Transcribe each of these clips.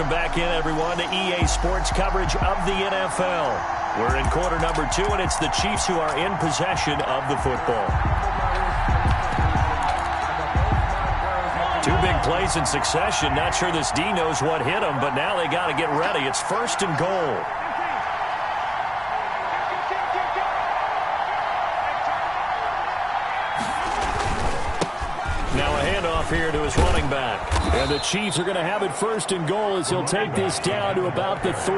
welcome back in, everyone, to EA Sports coverage of the NFL. We're in quarter number 2, and it's the Chiefs who are in possession of the football. 2 big plays in succession. Not sure this D knows what hit him, but now they got to get ready. It's 1st and goal. Now a handoff here to his running back. And the Chiefs are going to have it 1st and goal as he'll take this down to about the 3.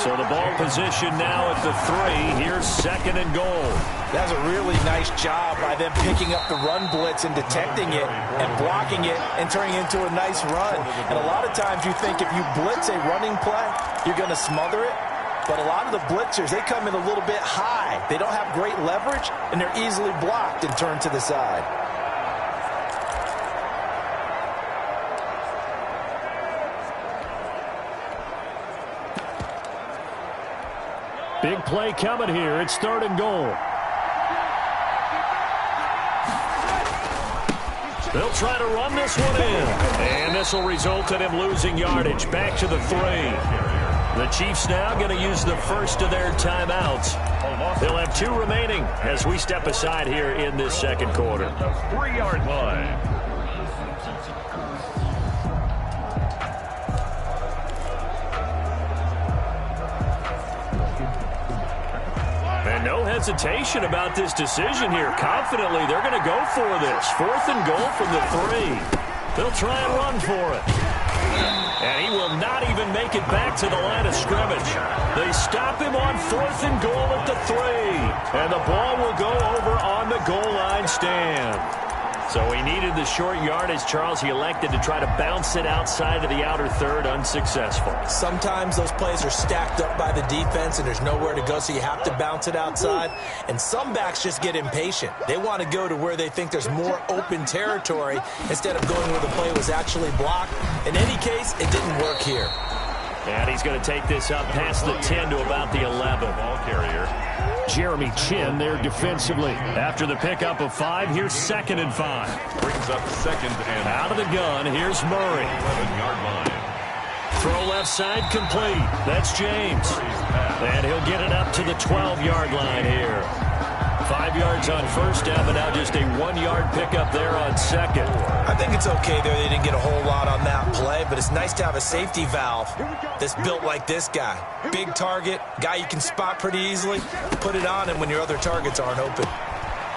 So the ball position now at the 3. Here's 2nd and goal. That's a really nice job by them picking up the run blitz and detecting it and blocking it and turning it into a nice run. And a lot of times you think if you blitz a running play, you're going to smother it. But a lot of the blitzers, they come in a little bit high. They don't have great leverage, and they're easily blocked and turned to the side. Big play coming here. It's 3rd and goal. They'll try to run this one in. And this will result in him losing yardage. Back to the 3. The Chiefs now going to use the first of their timeouts. They'll have 2 remaining as we step aside here in this 2nd quarter. 3-yard line. No hesitation about this decision here. Confidently, they're going to go for this. 4th and goal from the 3. They'll try and run for it. And he will not even make it back to the line of scrimmage. They stop him on 4th and goal at the 3. And the ball will go over on the goal line stand. So he needed the short yardage, Charles. He elected to try to bounce it outside of the outer 3rd, unsuccessful. Sometimes those plays are stacked up by the defense and there's nowhere to go, so you have to bounce it outside. And some backs just get impatient. They want to go to where they think there's more open territory instead of going where the play was actually blocked. In any case, it didn't work here. And he's going to take this up past the 10 to about the 11. Ball carrier. Jeremy Chin there defensively. After the pickup of 5, here's 2nd and 5. Brings up 2nd and out of the gun. Here's Murray. 11-yard line. Throw left side complete. That's James. And he'll get it up to the 12-yard line here. 5 yards on 1st down, but now just a 1-yard pickup there on 2nd. I think it's okay there. They didn't get a whole lot on that play, but it's nice to have a safety valve that's built like this guy. Big target, guy you can spot pretty easily. Put it on him when your other targets aren't open.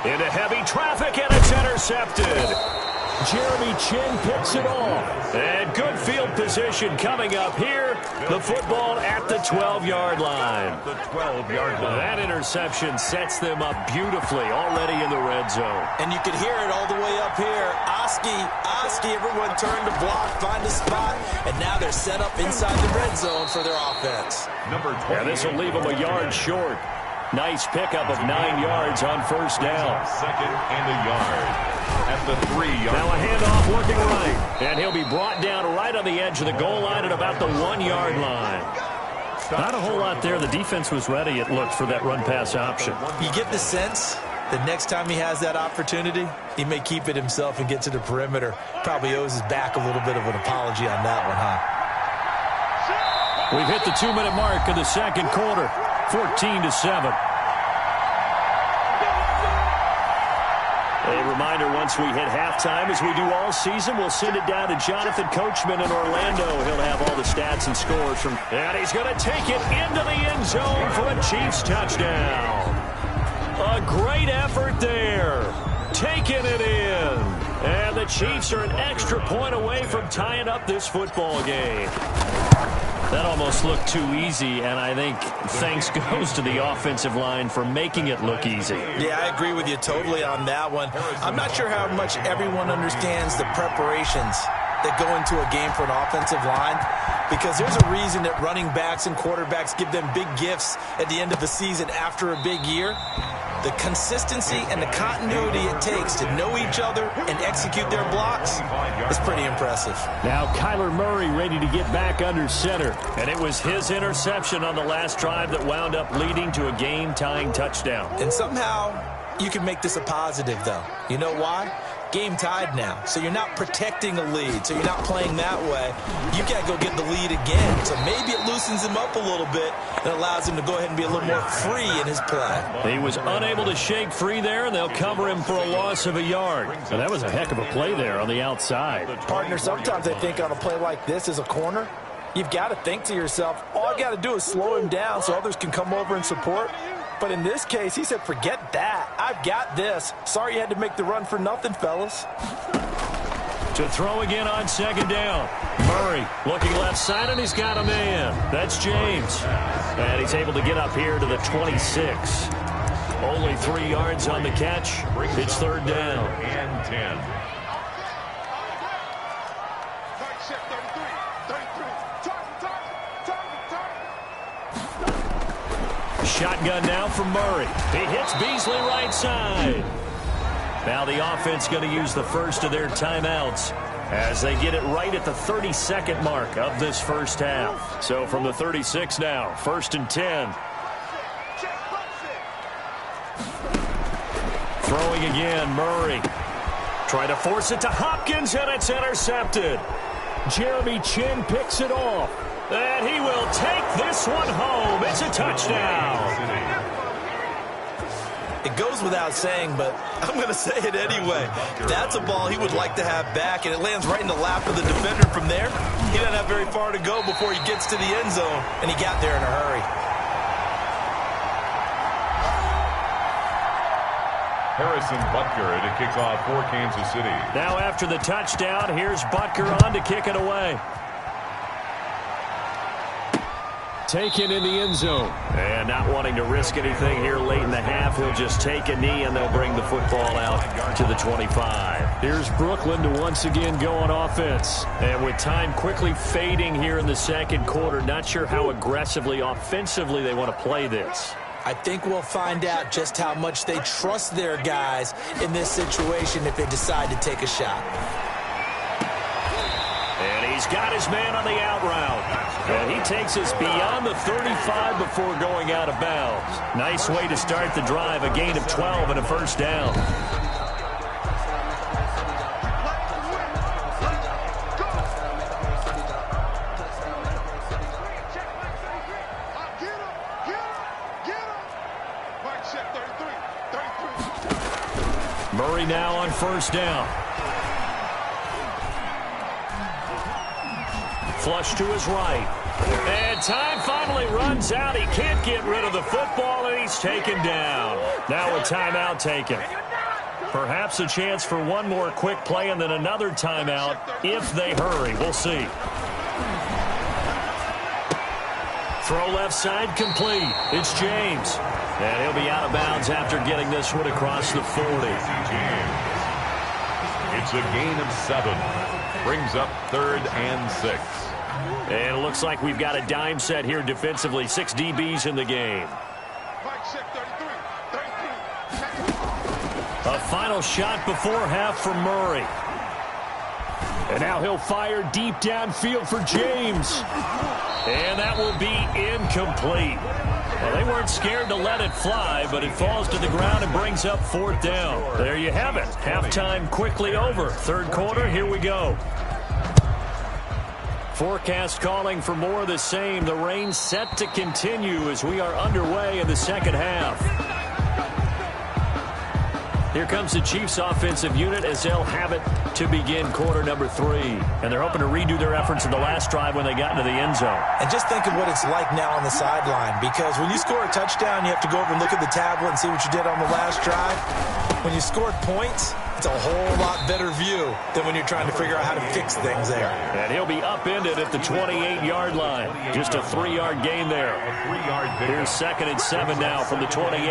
Into heavy traffic, and it's intercepted. Jeremy Chin picks it off. And good field position coming up here. The football at the 12-yard line. The 12-yard line. That interception sets them up beautifully already in the red zone. And you can hear it all the way up here. Oski, everyone turn to block, find a spot, and now they're set up inside the red zone for their offense. Number 20. Yeah, this will leave them a yard short. Nice pickup of 9 yards on 1st down. 2nd and a yard. At the 3-yard. Now a handoff looking right. And he'll be brought down right on the edge of the goal line at about the 1-yard line. Not a whole lot there. The defense was ready, it looked, for that run-pass option. You get the sense that next time he has that opportunity, he may keep it himself and get to the perimeter. Probably owes his back a little bit of an apology on that one, huh? We've hit the 2-minute mark of the 2nd quarter. 14-7. A reminder, once we hit halftime, as we do all season, we'll send it down to Jonathan Coachman in Orlando. He'll have all the stats and scores from... And he's going to take it into the end zone for a Chiefs touchdown. A great effort there. Taking it in. And the Chiefs are an extra point away from tying up this football game. That almost looked too easy, and I think thanks goes to the offensive line for making it look easy. Yeah, I agree with you totally on that one. I'm not sure how much everyone understands the preparations that go into a game for an offensive line, because there's a reason that running backs and quarterbacks give them big gifts at the end of the season after a big year. The consistency and the continuity it takes to know each other and execute their blocks is pretty impressive. Now Kyler Murray ready to get back under center. And it was his interception on the last drive that wound up leading to a game-tying touchdown. And somehow you can make this a positive, though. You know why? game tied now. So you're not protecting a lead. So you're not playing that way. You got to go get the lead again. So maybe it loosens him up a little bit and allows him to go ahead and be a little more free in his play. He was unable to shake free there, and they'll cover him for a loss of a yard. And that was a heck of a play there on the outside. Partner, sometimes I think on a play like this as a corner, you've got to think to yourself, all I got to do is slow him down so others can come over and support. But in this case, he said, forget that. I've got this. Sorry you had to make the run for nothing, fellas. To throw again on second down. Murray looking left side, and he's got a man. That's James. And he's able to get up here to the 26. Only 3 yards on the catch. It's third down. And 10. Shotgun now from Murray. He hits Beasley right side. Now the offense going to use the first of their timeouts as they get it right at the 32nd mark of this first half. So from the 36 now, 1st and 10. Throwing again, Murray. Try to force it to Hopkins, and it's intercepted. Jeremy Chin picks it off. And he will take this one home. It's a touchdown. It goes without saying, but I'm going to say it anyway. That's a ball he would like to have back, and it lands right in the lap of the defender from there. He doesn't have very far to go before he gets to the end zone, and he got there in a hurry. Harrison Butker to kick off for Kansas City. Now after the touchdown, here's Butker on to kick it away. Taken in the end zone. And not wanting to risk anything here late in the half, he'll just take a knee, and they'll bring the football out to the 25. Here's Brooklyn to once again go on offense. And with time quickly fading here in the second quarter, not sure how aggressively, offensively they want to play this. I think we'll find out just how much they trust their guys in this situation if they decide to take a shot. And he's got his man on the out route. And he takes us beyond the 35 before going out of bounds. Nice way to start the drive, a gain of 12 and a first down. Murray now on first down. Flush to his right. And time finally runs out. He can't get rid of the football, and he's taken down. Now a timeout taken. Perhaps a chance for one more quick play and then another timeout if they hurry. We'll see. Throw left side complete. It's James. And he'll be out of bounds after getting this one across the 40. It's a gain of 7. Brings up 3rd and 6. And it looks like we've got a dime set here defensively. 6 DBs in the game. A final shot before half from Murray. And now he'll fire deep downfield for James. And that will be incomplete. Well, they weren't scared to let it fly, but it falls to the ground and brings up 4th down. There you have it. Halftime quickly over. Third quarter, here we go. Forecast calling for more of the same. The rain set to continue as we are underway in the second half. Here comes the Chiefs offensive unit as they'll have it to begin quarter number 3. And they're hoping to redo their efforts in the last drive when they got into the end zone. And just think of what it's like now on the sideline, because when you score a touchdown, you have to go over and look at the tablet and see what you did on the last drive. When you scored points, it's a whole lot better view than when you're trying to figure out how to fix things there. And he'll be upended at the 28-yard line. Just a 3-yard gain there. Here's 2nd and 7 now from the 28.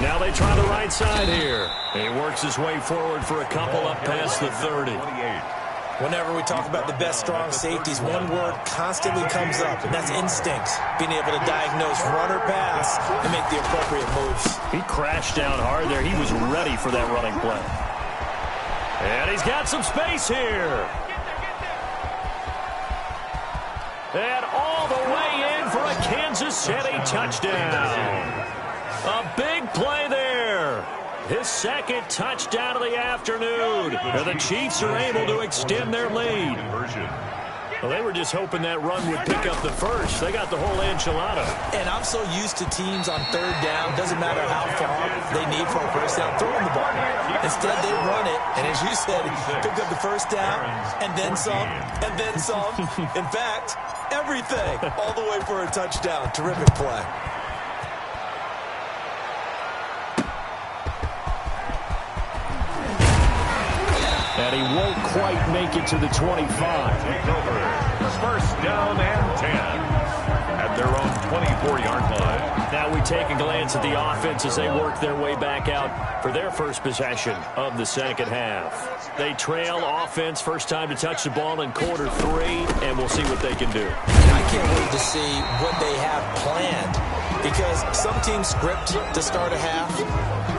Now they try the right side here. He works his way forward for a couple up past the 30. Whenever we talk about the best strong safeties, one word constantly comes up, and that's instinct. Being able to diagnose run or pass and make the appropriate moves. He crashed down hard there. He was ready for that running play. And he's got some space here. And all the way in for a Kansas City touchdown. A big play there. his second touchdown of the afternoon. And the Chiefs are able to extend their lead. Well, they were just hoping that run would pick up the first. They got the whole enchilada. And I'm so used to teams on third down, doesn't matter how far they need for a first down, throwing the ball. Instead, they run it, and as you said, picked up the first down, and then some, and then some. In fact, everything, all the way for a touchdown. Terrific play. And he won't quite make it to the 25. Take over. First down and 10 at their own 24-yard line. Now we take a glance at the offense as they work their way back out for their first possession of the second half. They trail offense, first time to touch the ball in quarter 3, and we'll see what they can do. I can't wait to see what they have planned, because some teams script to start a half.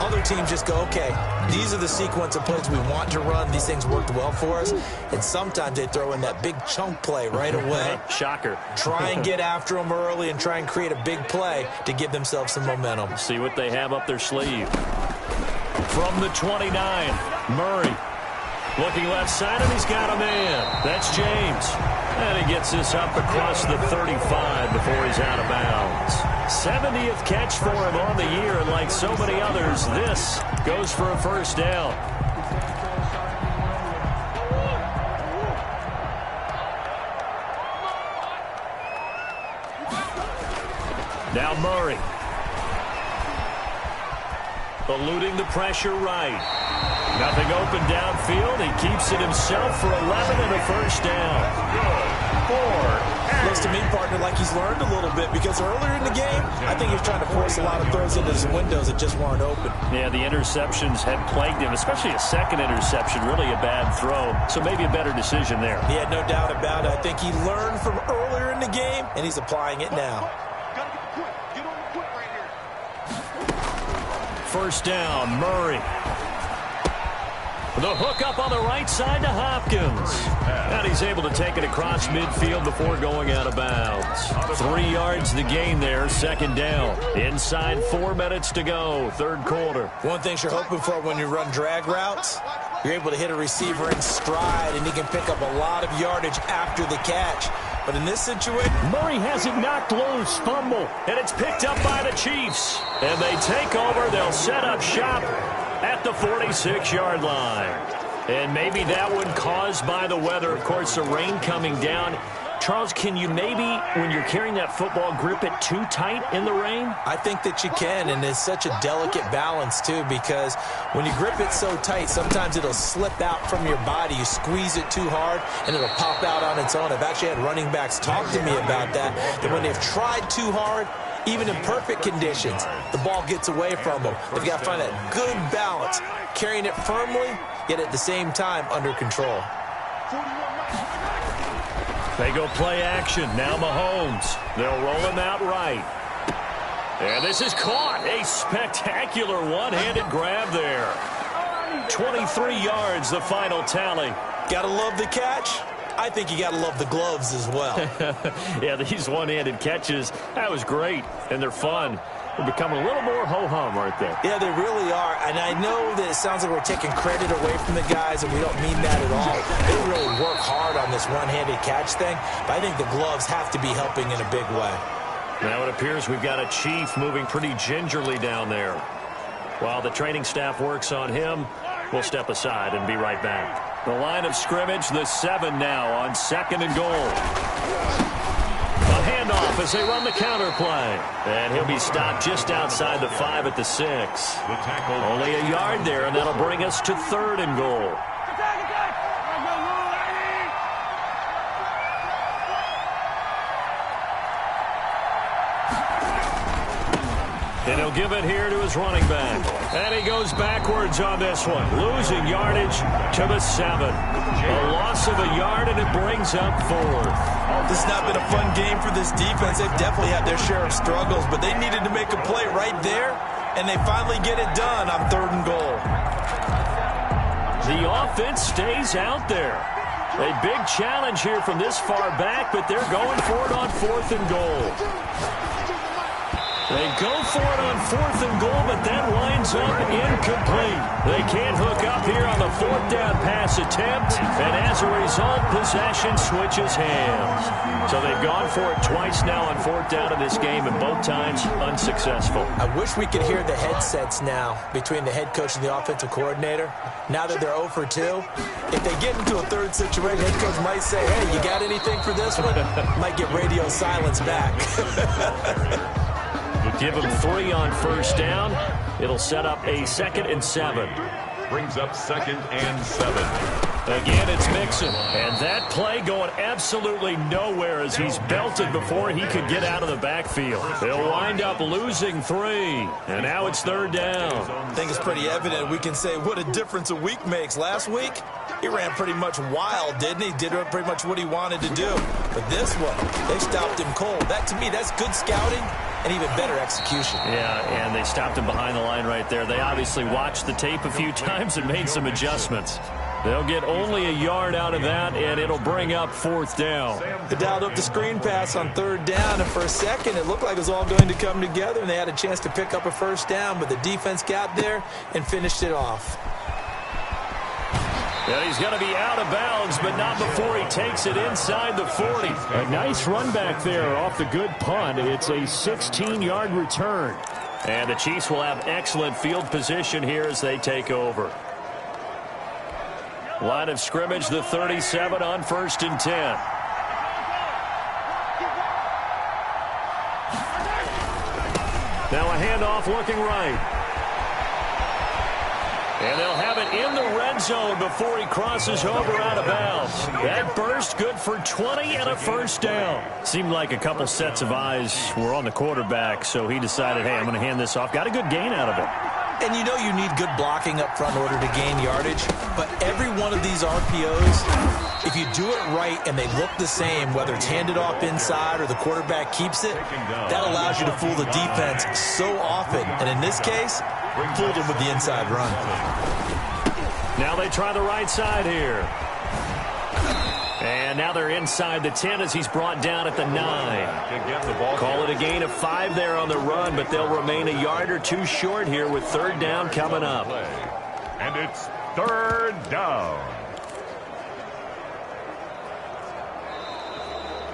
Other teams just go, okay, these are the sequence of plays we want to run. These things worked well for us. And sometimes they throw in that big chunk play right away. Shocker. Try and get after them early and try and create a big play to give themselves some momentum. See what they have up their sleeve. From the 29, Murray. Looking left side, and he's got a man. That's James. And he gets this up across the 35 before he's out of bounds. 70th catch for him on the year, and like so many others, this goes for a first down. Now Murray. Eluding the pressure right. Nothing open downfield. He keeps it himself for 11 and a first down. Looks to me, partner, like he's learned a little bit, because earlier in the game, I think he was trying to force a lot of throws into his windows that just weren't open. Yeah, the interceptions had plagued him, especially a second interception, really a bad throw. So maybe a better decision there. He had no doubt about it. I think he learned from earlier in the game, and he's applying it now. First down, Murray. The hook up on the right side to Hopkins. And he's able to take it across midfield before going out of bounds. 3 yards the gain there, second down. Inside 4 minutes to go, third quarter. One thing you're hoping for when you run drag routes, you're able to hit a receiver in stride, and he can pick up a lot of yardage after the catch. But in this situation, Murray has it knocked loose, fumble, and it's picked up by the Chiefs. And they take over. They'll set up shop at the 46-yard line. And maybe that one caused by the weather. Of course, the rain coming down. Charles, can you maybe, when you're carrying that football, grip it too tight in the rain? I think that you can, and it's such a delicate balance, too, because when you grip it so tight, sometimes it'll slip out from your body. You squeeze it too hard, and it'll pop out on its own. I've actually had running backs talk to me about that when they've tried too hard, even in perfect conditions, the ball gets away from them. They've got to find that good balance, carrying it firmly, yet at the same time under control. They go play action. Now Mahomes. They'll roll him out right. And this is caught. A spectacular one-handed grab there. 23 yards, the final tally. Got to love the catch. I think you got to love the gloves as well. Yeah, these one-handed catches, that was great, and they're fun. They're becoming a little more ho-hum, aren't they? Yeah, they really are. And I know that it sounds like we're taking credit away from the guys, and we don't mean that at all. They really work hard on this one-handed catch thing, but I think the gloves have to be helping in a big way. Now it appears we've got a Chief moving pretty gingerly down there. While the training staff works on him, we'll step aside and be right back. The line of scrimmage, the 7 now on second and goal. A handoff as they run the counter play. And he'll be stopped just outside the 5 at the 6. Only a yard there, and that'll bring us to third and goal. And he'll give it here to his running back. And he goes backwards on this one, losing yardage to the 7. A loss of a yard, and it brings up fourth. This has not been a fun game for this defense. They've definitely had their share of struggles, but they needed to make a play right there, and they finally get it done on third and goal. The offense stays out there. A big challenge here from this far back, but they're going for it on fourth and goal. They go for it on 4th and goal, but that winds up incomplete. They can't hook up here on the 4th down pass attempt, and as a result, possession switches hands. So they've gone for it twice now on 4th down in this game, and both times unsuccessful. I wish we could hear the headsets now between the head coach and the offensive coordinator. Now that they're 0 for 2, if they get into a third situation, head coach might say, hey, you got anything for this one? Might get radio silence back. Give him 3 on 1st down. It'll set up a 2nd and 7. Brings up 2nd and 7. Again, it's Mixon. And that play going absolutely nowhere as he's belted before he could get out of the backfield. They'll wind up losing 3. And now it's 3rd down. I think it's pretty evident. We can say what a difference a week makes. Last week, he ran pretty much wild, didn't he? Did pretty much what he wanted to do. But this one, they stopped him cold. That, to me, that's good scouting and even better execution. Yeah, and they stopped him behind the line right there. They obviously watched the tape a few times and made some adjustments. They'll get only a yard out of that, and it'll bring up 4th down. They dialed up the screen pass on 3rd down, and for a second, it looked like it was all going to come together, and they had a chance to pick up a 1st down, but the defense got there and finished it off. And he's going to be out of bounds, but not before he takes it inside the 40. A nice run back there off the good punt. It's a 16-yard return. And the Chiefs will have excellent field position here as they take over. Line of scrimmage, the 37 on 1st and 10. Now a handoff looking right. And they'll have it in the red zone before he crosses over out of bounds. That burst good for 20 and a 1st down. Seemed like a couple sets of eyes were on the quarterback, so he decided, hey, I'm going to hand this off. Got a good gain out of it. And you know you need good blocking up front in order to gain yardage, but every one of these RPOs, if you do it right and they look the same, whether it's handed off inside or the quarterback keeps it, that allows you to fool the defense so often. And in this case, fooled him with the inside run. Now they try the right side here. And now they're inside the 10 as he's brought down at the 9. Call it a gain of 5 there on the run, but they'll remain a yard or 2 short here with 3rd down coming up. And it's 3rd down.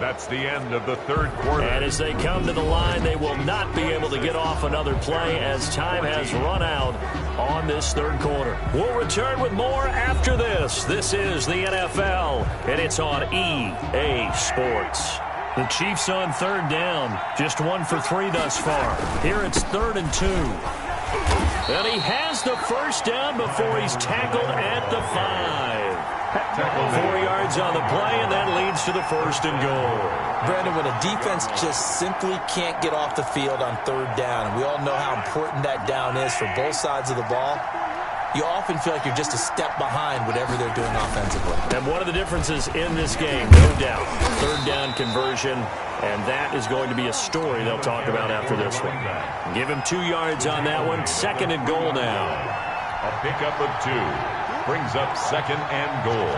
That's the end of the 3rd quarter. And as they come to the line, they will not be able to get off another play as time has run out on this 3rd quarter. We'll return with more after this. This is the NFL, and it's on EA Sports. The Chiefs on 3rd down, just 1 for 3 thus far. Here it's 3rd and 2. And he has the 1st down before he's tackled at the 5. 4 yards on the play, and that leads to the 1st and goal. Brandon, when a defense just simply can't get off the field on 3rd down, and we all know how important that down is for both sides of the ball, you often feel like you're just a step behind whatever they're doing offensively. And one of the differences in this game, no doubt, 3rd down conversion, and that is going to be a story they'll talk about after this one. Give him 2 yards on that one. 2nd and goal now. A pickup of 2. Brings up 2nd and goal.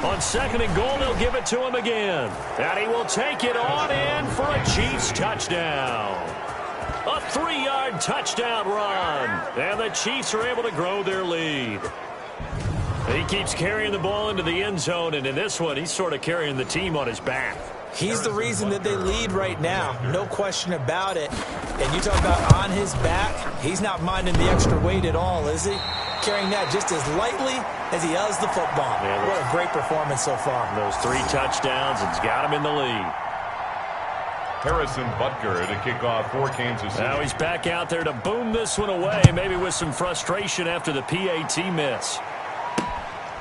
On 2nd and goal, they'll give it to him again. And he will take it on in for a Chiefs touchdown. A 3-yard touchdown run. And the Chiefs are able to grow their lead. He keeps carrying the ball into the end zone, and in this one, he's sort of carrying the team on his back. He's the reason that they lead right now. No question about it. And you talk about on his back, he's not minding the extra weight at all, is he? Carrying that just as lightly as he does the football. Yeah, what a great performance so far. Those 3 touchdowns, it's got him in the lead. Harrison Butker to kick off for Kansas City. Now he's back out there to boom this one away, maybe with some frustration after the PAT miss.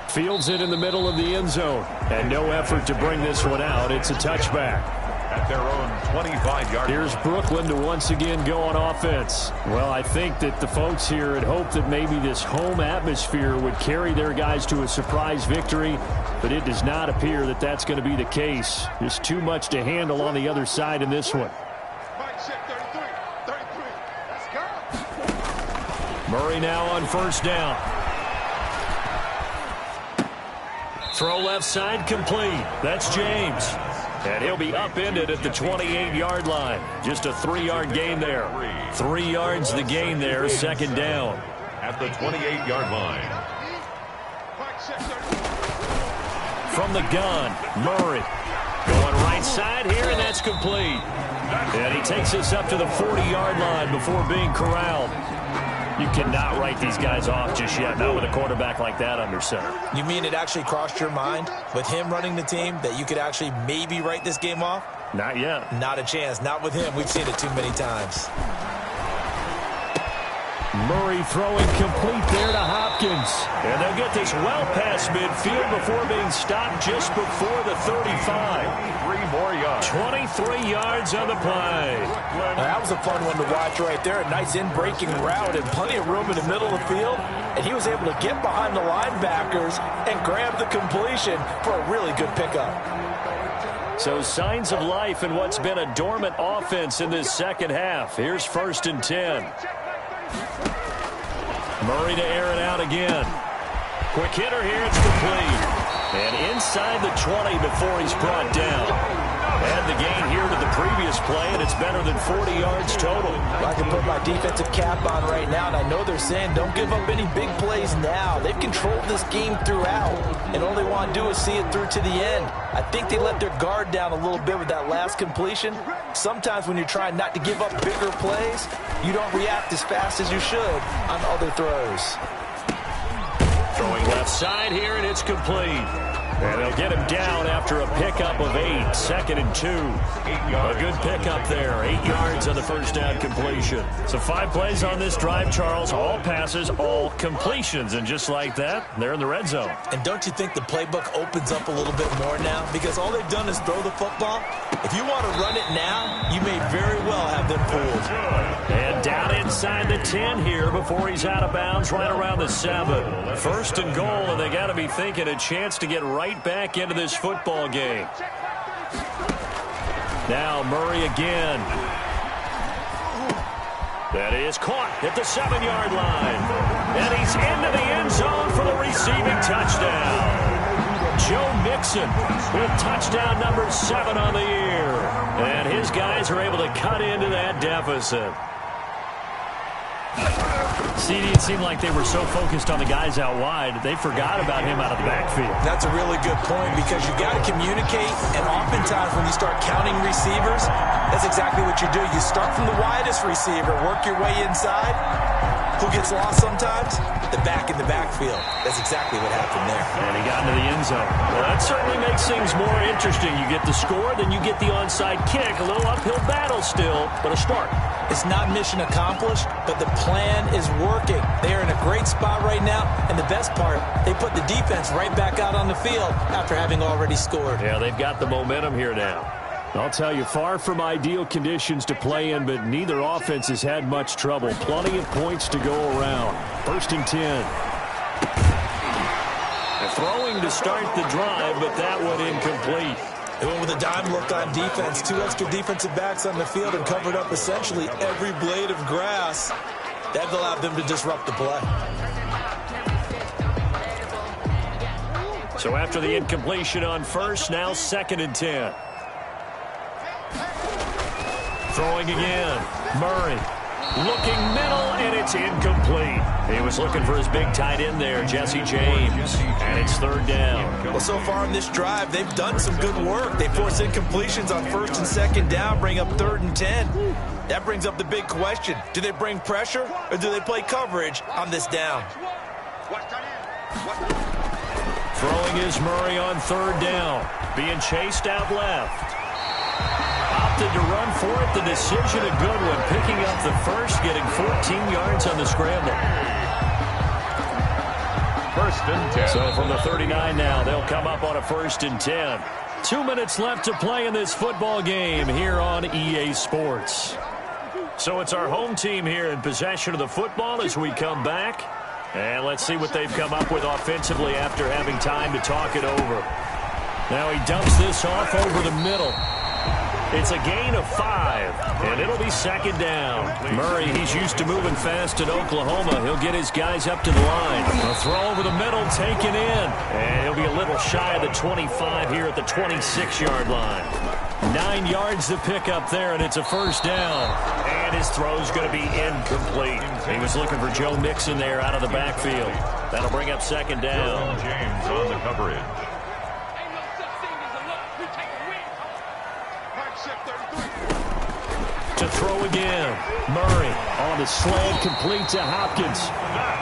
Fields it in the middle of the end zone. And no effort to bring this one out. It's a touchback. At their own 25-yard. Here's Brooklyn to once again go on offense. Well, I think that the folks here had hoped that maybe this home atmosphere would carry their guys to a surprise victory, but it does not appear that that's going to be the case. Just too much to handle on the other side in this one. Murray now on 1st down. Throw left side complete. That's James. And he'll be upended at the 28-yard line. Just a 3-yard gain there. 3 yards the gain there, second down. At the 28-yard line. From the gun, Murray. Going right side here, and that's complete. And he takes us up to the 40-yard line before being corralled. You cannot write these guys off just yet, not with a quarterback like that under center. You mean it actually crossed your mind with him running the team that you could actually maybe write this game off? Not yet. Not a chance. Not with him. We've seen it too many times. Murray throwing complete there to Hopkins. And they'll get this well past midfield before being stopped just before the 35. 3 more yards. 23 yards on the play. That was a fun one to watch right there. A nice in-breaking route and plenty of room in the middle of the field. And he was able to get behind the linebackers and grab the completion for a really good pickup. So signs of life in what's been a dormant offense in this second half. Here's 1st and 10. Murray to air it out again. Quick hitter here, it's complete. And inside the 20 before he's brought down. And the gain here to the previous play, and it's better than 40 yards total. I can put my defensive cap on right now, and I know they're saying don't give up any big plays now. They've controlled this game throughout, and all they want to do is see it through to the end. I think they let their guard down a little bit with that last completion. Sometimes when you're trying not to give up bigger plays, you don't react as fast as you should on other throws. Throwing left side here, and it's complete. And they'll get him down after a pickup of 8, 2nd and 2. A good pickup there, 8 yards on the first down completion. So 5 plays on this drive, Charles. All passes, all completions. And just like that, they're in the red zone. And don't you think the playbook opens up a little bit more now? Because all they've done is throw the football. If you want to run it now, you may very well have them fooled. And down inside the 10 here before he's out of bounds right around the 7. 1st and goal, and they got to be thinking a chance to get right back into this football game. Now Murray again. That is caught at the 7-yard line. And he's into the end zone for the receiving touchdown. Joe Mixon with touchdown number 7 on the year. And his guys are able to cut into that deficit. CD, it seemed like they were so focused on the guys out wide, they forgot about him out of the backfield. That's a really good point because you got to communicate, and oftentimes when you start counting receivers, that's exactly what you do. You start from the widest receiver, work your way inside. Who gets lost sometimes? The back in the backfield. That's exactly what happened there. And he got into the end zone. Well, that certainly makes things more interesting. You get the score, then you get the onside kick. A little uphill battle still, but a start. It's not mission accomplished, but the plan is working. They are in a great spot right now, and the best part, they put the defense right back out on the field after having already scored. Yeah, they've got the momentum here now. I'll tell you, far from ideal conditions to play in, but neither offense has had much trouble. Plenty of points to go around. 1st and 10. They're throwing to start the drive, but that one incomplete. They went with a dime look on defense. 2 extra defensive backs on the field and covered up essentially every blade of grass. That allowed them to disrupt the play. So after the incompletion on 1st, now 2nd and 10. Throwing again. Murray looking middle, and it's incomplete. He was looking for his big tight end there, Jesse James. And it's 3rd down. Well, so far in this drive, they've done some good work. They force incompletions on 1st and 2nd down, bring up 3rd and 10. That brings up the big question. Do they bring pressure, or do they play coverage on this down? Throwing is Murray on 3rd down. Being chased out left. Opted to run for it. The decision a good one. Picking up the 1st, getting 14 yards on the scramble. 1st and 10. So from the 39 now, they'll come up on a 1st and 10. 2 minutes left to play in this football game here on EA Sports. So it's our home team here in possession of the football as we come back. And let's see what they've come up with offensively after having time to talk it over. Now he dumps this off over the middle. It's a gain of 5, and it'll be second down. Murray, he's used to moving fast at Oklahoma. He'll get his guys up to the line. A throw over the middle, taken in. And he'll be a little shy of the 25 here at the 26-yard line. 9 yards to pick up there, and it's a first down. And his throw's going to be incomplete. He was looking for Joe Mixon there out of the backfield. That'll bring up second down. James on the coverage. To throw again. Murray on the slant, complete to Hopkins.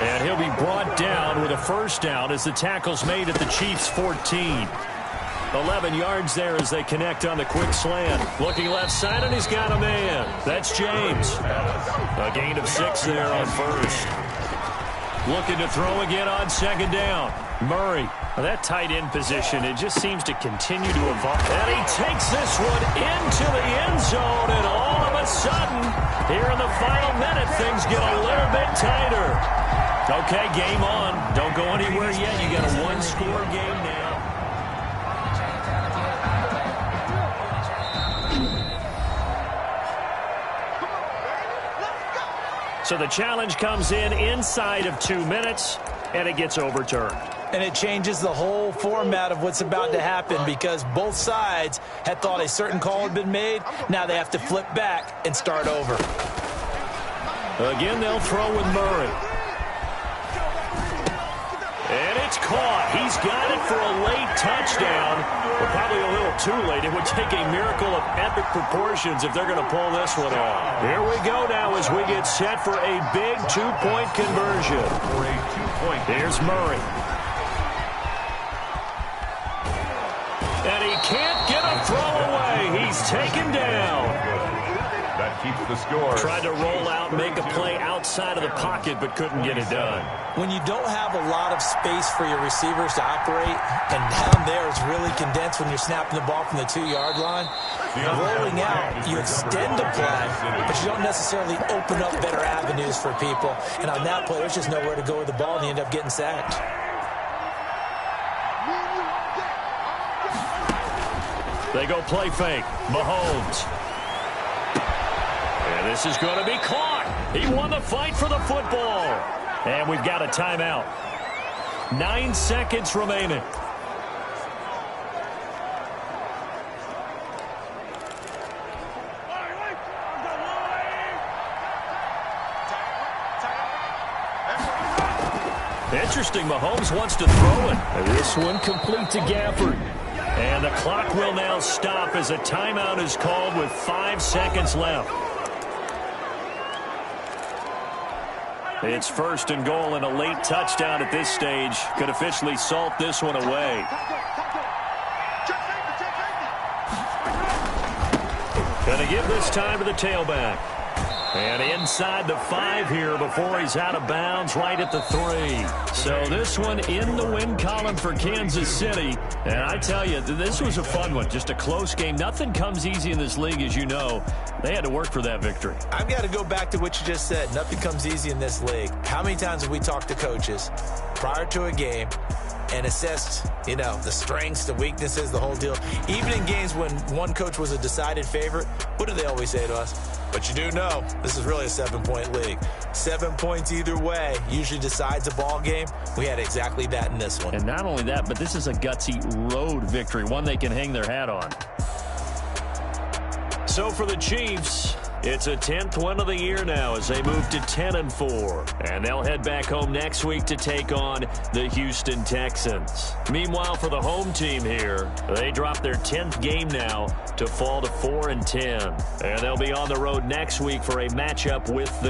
And he'll be brought down with a first down as the tackle's made at the Chiefs' 14. 11 yards there as they connect on the quick slant. Looking left side, and he's got a man. That's James. A gain of 6 there on first. Looking to throw again on second down. Murray. That tight end position, it just seems to continue to evolve. And he takes this one into the end zone, and all of a sudden, here in the final minute, things get a little bit tighter. Okay, game on. Don't go anywhere yet. You got a one-score game now. So the challenge comes in inside of 2 minutes, and it gets overturned. And it changes the whole format of what's about to happen because both sides had thought a certain call had been made. Now they have to flip back and start over. Again, they'll throw with Murray. And it's caught. He's got it for a late touchdown. But probably a little too late. It would take a miracle of epic proportions if they're going to pull this one off. Here we go now as we get set for a big two-point conversion. Here's Murray. And he can't get a throw away. He's taken down. That keeps the score. Tried to roll out, make a play outside of the pocket, but couldn't get it done. When you don't have a lot of space for your receivers to operate, and down there is really condensed when you're snapping the ball from the 2-yard line, rolling out, you extend the play, but you don't necessarily open up better avenues for people. And on that play, there's just nowhere to go with the ball, and you end up getting sacked. They go play fake. Mahomes. And this is going to be caught. He won the fight for the football. And we've got a timeout. 9 seconds remaining. Interesting. Mahomes wants to throw it. And this one complete to Gafford. And the clock will now stop as a timeout is called with 5 seconds left. It's first and goal, and a late touchdown at this stage could officially salt this one away. Going to give this time to the tailback. And inside the 5 here before he's out of bounds right at the 3. So this one in the win column for Kansas City. And I tell you, this was a fun one. Just a close game. Nothing comes easy in this league, as you know. They had to work for that victory. I've got to go back to what you just said. Nothing comes easy in this league. How many times have we talked to coaches prior to a game and assessed, you know, the strengths, the weaknesses, the whole deal? Even in games when one coach was a decided favorite, what do they always say to us? But you do know, this is really a 7-point league. 7 points either way usually decides a ball game. We had exactly that in this one. And not only that, but this is a gutsy road victory, one they can hang their hat on. So for the Chiefs, it's a 10th win of the year now as they move to 10-4. And they'll head back home next week to take on the Houston Texans. Meanwhile, for the home team here, they drop their 10th game now to fall to 4-10. And they'll be on the road next week for a matchup with the